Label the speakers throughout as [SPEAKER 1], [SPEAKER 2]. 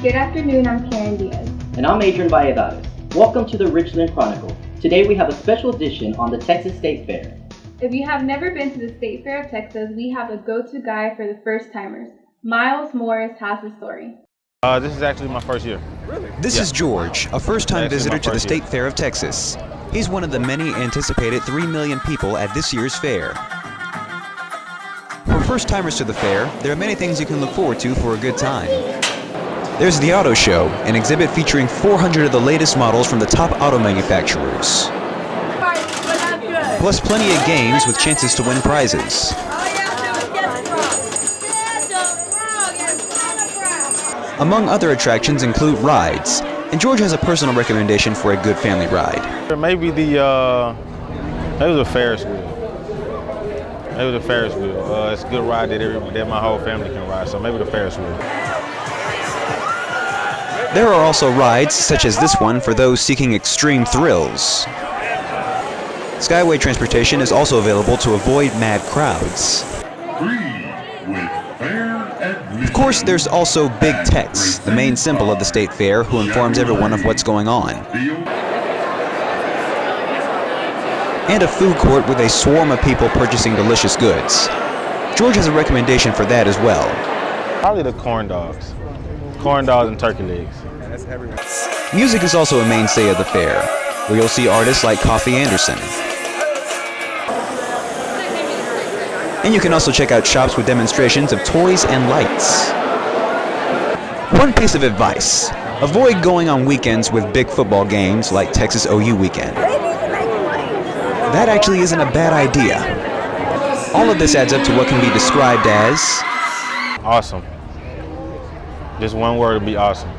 [SPEAKER 1] Good afternoon, I'm Karen Diaz.
[SPEAKER 2] And I'm Adrian Valladares. Welcome to the Richland Chronicle. Today we have a special edition on the Texas State Fair.
[SPEAKER 1] If you have never been to the State Fair of Texas, we have a go-to guide for the first-timers. Miles Morris has the story.
[SPEAKER 3] This is actually my first year.
[SPEAKER 4] Really? This is George, a first-time visitor to the State Fair of Texas. He's one of the many anticipated 3 million people at this year's fair. For first-timers to the fair, there are many things you can look forward to for a good time. There's the Auto Show, an exhibit featuring 400 of the latest models from the top auto manufacturers. Plus plenty of games with chances to win prizes. Among other attractions include rides, and George has a personal recommendation for a good family ride.
[SPEAKER 3] Maybe the Ferris wheel. Maybe the Ferris wheel. It's a good ride that my whole family can ride, so maybe the Ferris wheel.
[SPEAKER 4] There are also rides such as this one for those seeking extreme thrills. Skyway transportation is also available to avoid mad crowds. Of course, there's also Big Tex, the main symbol of the State Fair, who informs everyone of what's going on. And a food court with a swarm of people purchasing delicious goods. George has a recommendation for that as well.
[SPEAKER 3] Probably the corn dogs. Corn dogs and turkey legs.
[SPEAKER 4] Music is also a mainstay of the fair, where you'll see artists like Coffee Anderson. And you can also check out shops with demonstrations of toys and lights. One piece of advice: avoid going on weekends with big football games like Texas OU weekend. That actually isn't a bad idea. All of this adds up to what can be described as
[SPEAKER 3] awesome. Just one word would be awesome.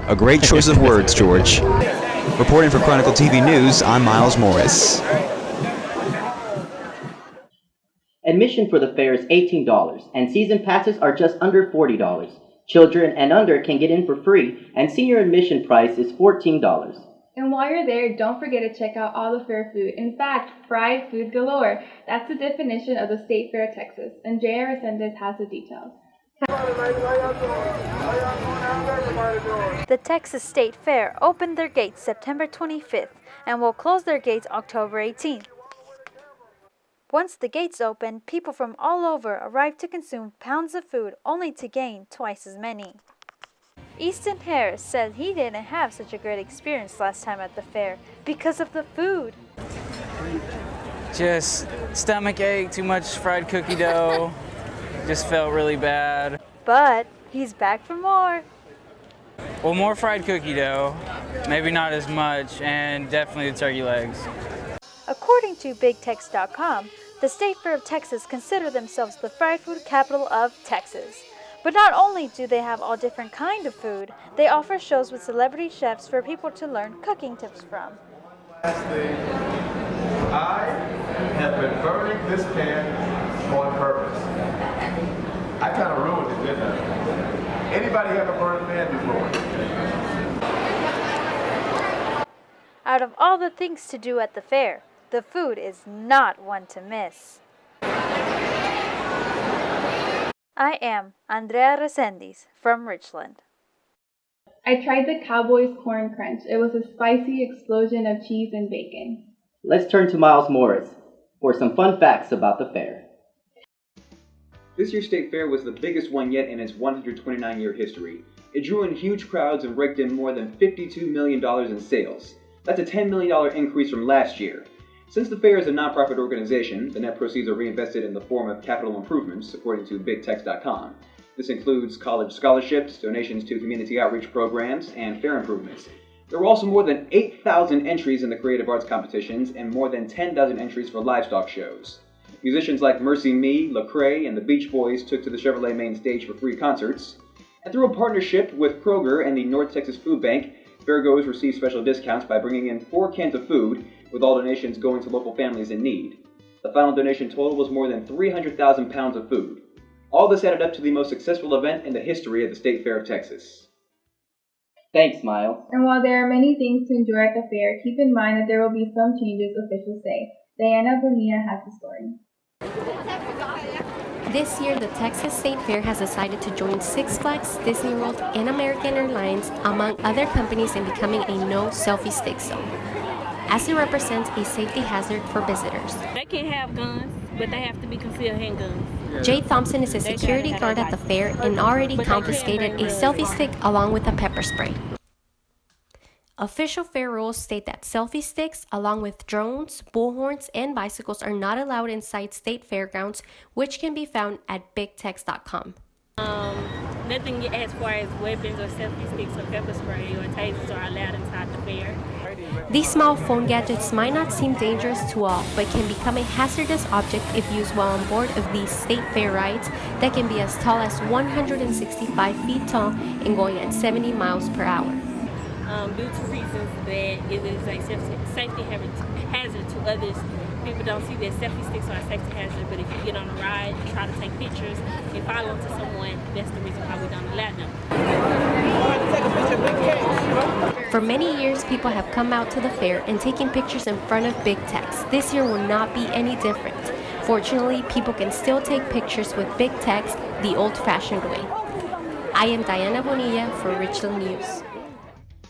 [SPEAKER 4] A great choice of words, George. Reporting for Chronicle TV News, I'm Miles Morris.
[SPEAKER 2] Admission for the fair is $18, and season passes are just under $40. Children and under can get in for free, and senior admission price is $14.
[SPEAKER 1] And while you're there, don't forget to check out all the fair food. In fact, fried food galore. That's the definition of the State Fair of Texas, and J.R. Ascendez has the details.
[SPEAKER 5] The Texas State Fair opened their gates September 25th and will close their gates October 18th. Once the gates open, people from all over arrive to consume pounds of food only to gain twice as many. Easton Harris said he didn't have such a great experience last time at the fair because of the food.
[SPEAKER 6] Just stomach ache, too much fried cookie dough, just felt really bad.
[SPEAKER 5] But he's back for more.
[SPEAKER 6] Well, more fried cookie dough, maybe not as much, and definitely the turkey legs.
[SPEAKER 5] According to BigTex.com, the State Fair of Texas consider themselves the fried food capital of Texas. But not only do they have all different kinds of food, they offer shows with celebrity chefs for people to learn cooking tips from.
[SPEAKER 7] I have been burning this pan on purpose. I kind of ruined it, didn't I? Anybody ever burned a pan before?
[SPEAKER 5] Out of all the things to do at the fair, the food is not one to miss. I am Andrea Resendiz from Richland.
[SPEAKER 1] I tried the Cowboys Corn Crunch. It was a spicy explosion of cheese and bacon.
[SPEAKER 2] Let's turn to Miles Morris for some fun facts about the fair.
[SPEAKER 8] This year's State Fair was the biggest one yet in its 129-year history. It drew in huge crowds and raked in more than $52 million in sales. That's a $10 million increase from last year. Since the fair is a nonprofit organization, the net proceeds are reinvested in the form of capital improvements, according to BigTex.com. This includes college scholarships, donations to community outreach programs, and fair improvements. There were also more than 8,000 entries in the creative arts competitions and more than 10 dozen entries for livestock shows. Musicians like Mercy Me, Lecrae, and the Beach Boys took to the Chevrolet main stage for free concerts. And through a partnership with Kroger and the North Texas Food Bank, fairgoers received special discounts by bringing in 4 cans of food, with all donations going to local families in need. The final donation total was more than 300,000 pounds of food. All this added up to the most successful event in the history of the State Fair of Texas.
[SPEAKER 2] Thanks, Miles.
[SPEAKER 1] And while there are many things to enjoy at the fair, keep in mind that there will be some changes, officials say. Diana Bonilla has the story.
[SPEAKER 9] This year, the Texas State Fair has decided to join Six Flags, Disney World, and American Airlines, among other companies, in becoming a no selfie stick zone, as it represents a safety hazard for visitors.
[SPEAKER 10] They can have guns, but they have to be concealed handguns.
[SPEAKER 9] Jay Thompson is a security guard at the fair and already confiscated a selfie stick along with a pepper spray. Official fair rules state that selfie sticks, along with drones, bullhorns, and bicycles, are not allowed inside state fairgrounds, which can be found at bigtex.com.
[SPEAKER 10] Nothing as far as weapons or selfie sticks or pepper spray or tasers are allowed inside the fair.
[SPEAKER 9] These small phone gadgets might not seem dangerous to all, but can become a hazardous object if used while on board of these state fair rides that can be as tall as 165 feet tall and going at 70 miles per hour.
[SPEAKER 10] Due to reasons that it is a safety hazard to others. People don't see that selfie sticks are a safety hazard, but if you get on a ride and try to take pictures and follow to someone, that's the reason why we don't allow them.
[SPEAKER 9] For many years, people have come out to the fair and taken pictures in front of Big Tex. This year will not be any different. Fortunately, people can still take pictures with Big Tex the old-fashioned way. I am Diana Bonilla for Richland News.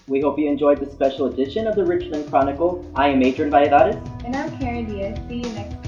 [SPEAKER 2] We hope you enjoyed this special edition of the Richland Chronicle. I am Adrian Valladares.
[SPEAKER 1] And I'm Karen Diaz. See you next time.